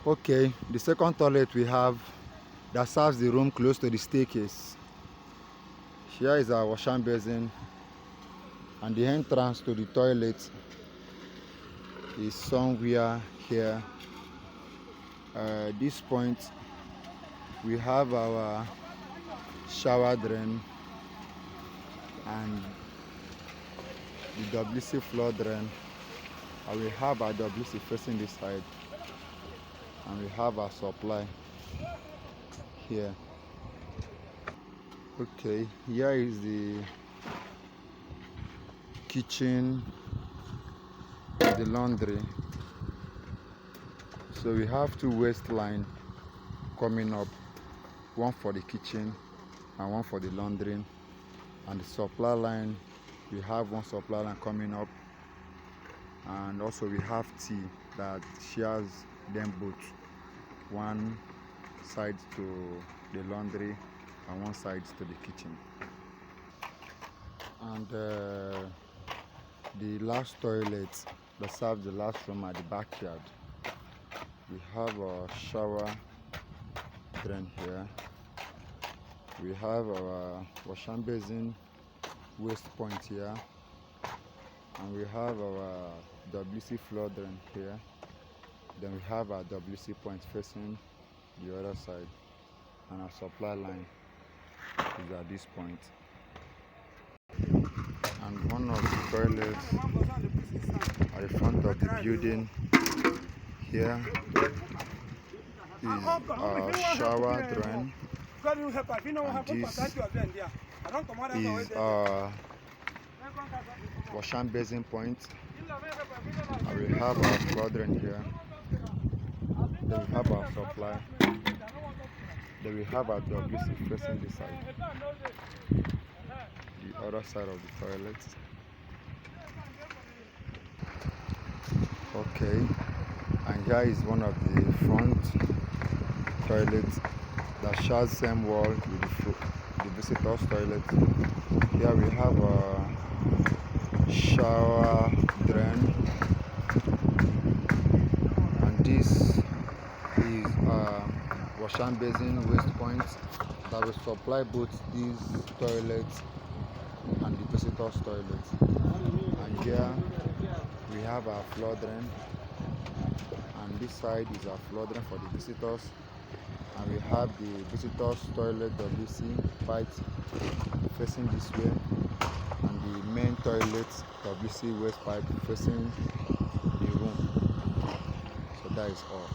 Okay, the second toilet we have that serves the room close to the staircase. Here is our wash and basin, and the entrance to the toilet is somewhere here. This point we have our shower drain and the WC floor drain, and we have our WC facing this side, and we have our supply here. Okay, here is the kitchen, the laundry. So we have two waste line coming up, one for the kitchen and one for the laundry. And the supply line, we have one supply line coming up, and also we have T that shares them both, one side to the laundry and one side to the kitchen. And the last toilet that serves the last room at the backyard, we have a shower drain here. We have our wash and basin waste point here, and we have our WC floor drain here. Then we have our WC point facing the other side, and our supply line is at this point. And one of the toilets at the front of the building here is our shower drain, and this is our wash and basin point, and we have our floor drain here. Then we have our supply. Then we have our WC facing this side, the other side of the toilet. Okay, and here is one of the front toilets that shares same wall with the visitors toilet. Here we have a shower drain, and this is a wash and basin waste point that will supply both these toilets and the visitors toilets. And here we have our floor drain, and this side is our floor drain for the visitors, and we have the visitors toilet WC pipe facing this way, and the main toilet WC waste pipe facing the room. So that is all.